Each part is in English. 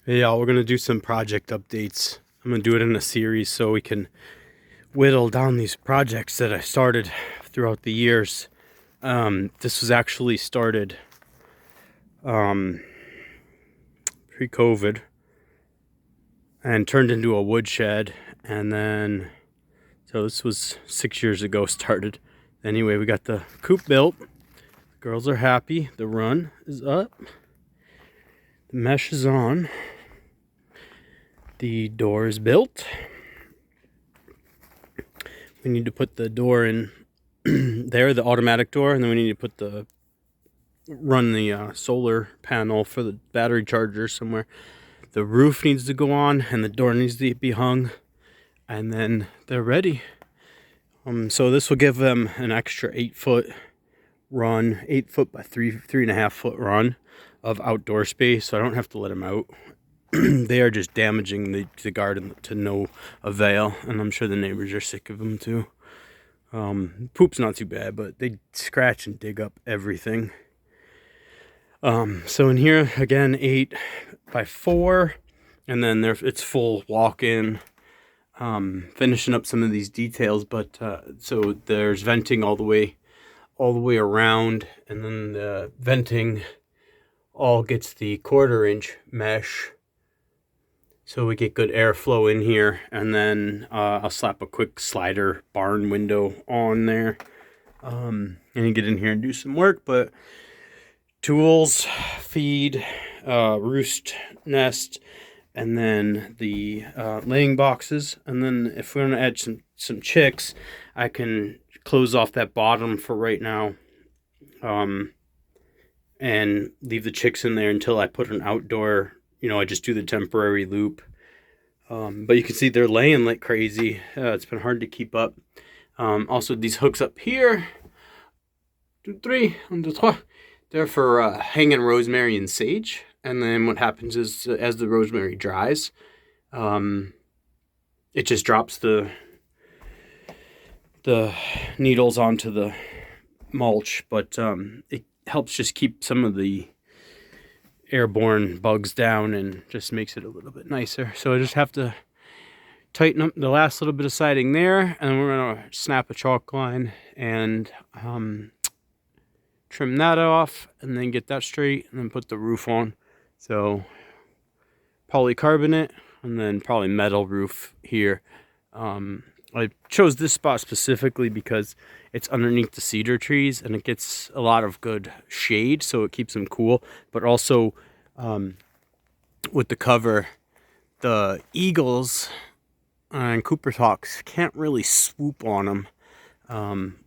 Hey y'all, we're gonna do some project updates. I'm gonna do it in a series so we can whittle down these projects that I started throughout the years. This was actually started pre-COVID and turned into a woodshed, and then so this was 6 years ago started. Anyway, we got the coop built. The girls are happy. The run is up. The mesh is on. The door is built. We need to put the door in there, the automatic door, and then we need to run the solar panel for the battery charger somewhere. The roof needs to go on, and the door needs to be hung, and then they're ready. So this will give them an extra 8-foot run, 8 foot by 3.5 foot run of outdoor space, so I don't have to let them out. They are just damaging the garden to no avail, and I'm sure the neighbors are sick of them too. Poop's not too bad, but they scratch and dig up everything. So in here again, 8 by 4, and then it's full walk-in. Finishing up some of these details, but so there's venting all the way around, and then the venting all gets the 1/4-inch mesh, so we get good airflow in here. And then I'll slap a quick slider barn window on there, and you get in here and do some work. But tools, feed, roost, nest, and then the laying boxes. And then if we want to add some chicks, I can close off that bottom for right now, and leave the chicks in there until I put an outdoor. I just do the temporary loop. But you can see they're laying like crazy. It's been hard to keep up. Also, these hooks up here, 2, 3, 1, 2, 3, they're for hanging rosemary and sage. And then what happens is, as the rosemary dries, it just drops the needles onto the mulch. But it helps just keep some of the airborne bugs down and just makes it a little bit nicer. So I just have to tighten up the last little bit of siding there, and we're gonna snap a chalk line and trim that off, and then get that straight, and then put the roof on. So polycarbonate, and then probably metal roof here. I chose this spot specifically because it's underneath the cedar trees, and it gets a lot of good shade, so it keeps them cool. But also, with the cover, the eagles and Cooper hawks can't really swoop on them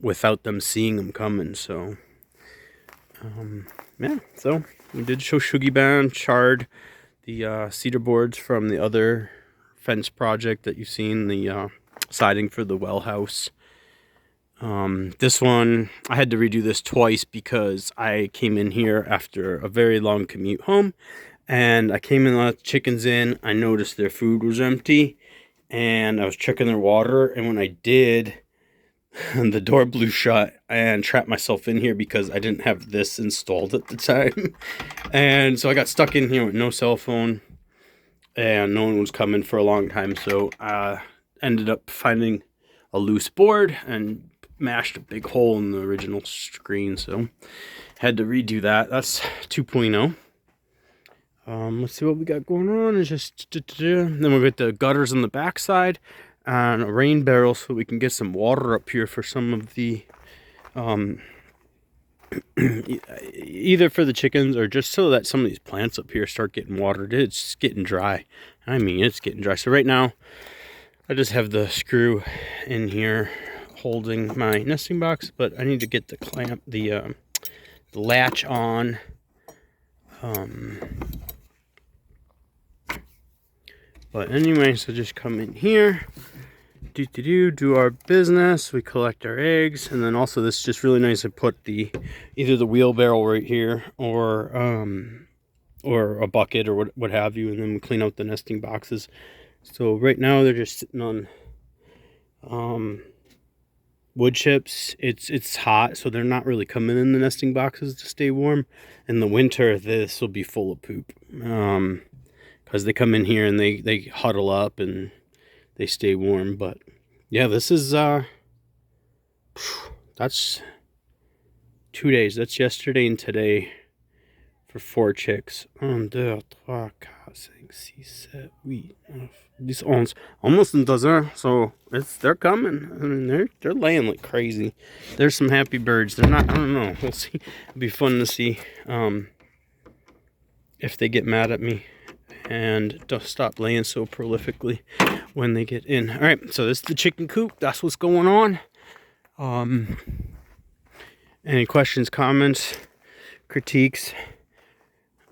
without them seeing them coming. So, yeah. So we did show Shuggy Band charred the cedar boards from the other fence project that you've seen, the siding for the well house. This one, I had to redo this twice because I came in here after a very long commute home, and I came in, let the chickens in. I noticed their food was empty, and I was checking their water, and when I did, the door blew shut and trapped myself in here because I didn't have this installed at the time. And so I got stuck in here with no cell phone, and no one was coming for a long time. So I ended up finding a loose board and mashed a big hole in the original screen. So had to redo that. That's 2.0. Let's see what we got going on. It's just then we'll get the gutters on the backside and a rain barrel so we can get some water up here for some of the either for the chickens or just so that some of these plants up here start getting watered. It's getting dry. I mean, it's getting dry. So right now I just have the screw in here holding my nesting box, but I need to get the clamp, the latch on. But anyway, so just come in here, do our business. We collect our eggs, and then also this is just really nice to put either the wheelbarrow right here or a bucket or what have you, and then we clean out the nesting boxes. So right now they're just sitting on wood chips. It's hot, so they're not really coming in the nesting boxes to stay warm. In the winter, this will be full of poop. Because they come in here and they huddle up and they stay warm. But yeah, this is that's 2 days. That's yesterday and today for 4 chicks. 1, 2, 3, 4, 5, 6, 7, 8, 9, 10, almost a dozen. So they're coming. I mean, they're laying like crazy. There's some happy birds. They're not. I don't know. We'll see. It'll be fun to see if they get mad at me and don't stop laying so prolifically when they get in. All right. So this is the chicken coop. That's what's going on. Any questions, comments, critiques?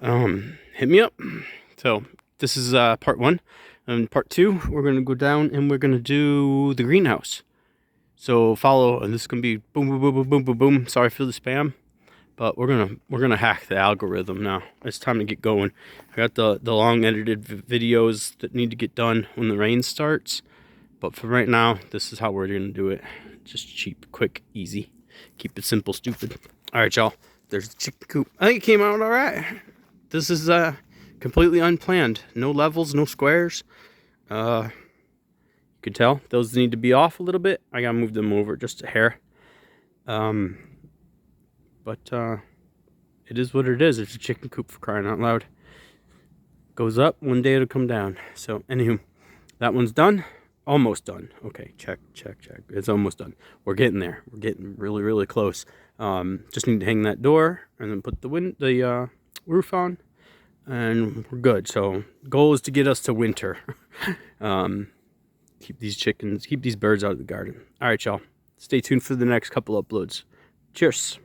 Hit me up. So this is part 1. And part 2, we're gonna go down and we're gonna do the greenhouse. So follow, and this is gonna be boom, boom, boom, boom, boom, boom, boom. Sorry for the spam, but we're gonna hack the algorithm now. It's time to get going. I got the long edited videos that need to get done when the rain starts, but for right now, this is how we're gonna do it. Just cheap, quick, easy. Keep it simple, stupid. All right, y'all. There's the chicken coop. I think it came out all right. This is completely unplanned. No levels, no squares. You could tell those need to be off a little bit. I gotta move them over just a hair. But it is what it is. It's a chicken coop, for crying out loud. Goes up, one day it'll come down. So anywho, that one's done. Almost done. Okay, check. It's almost done. We're getting there. We're getting really, really close. Just need to hang that door and then put the roof on, and we're good. So goal is to get us to winter. Keep these birds out of the garden. All right, y'all. Stay tuned for the next couple uploads. Cheers.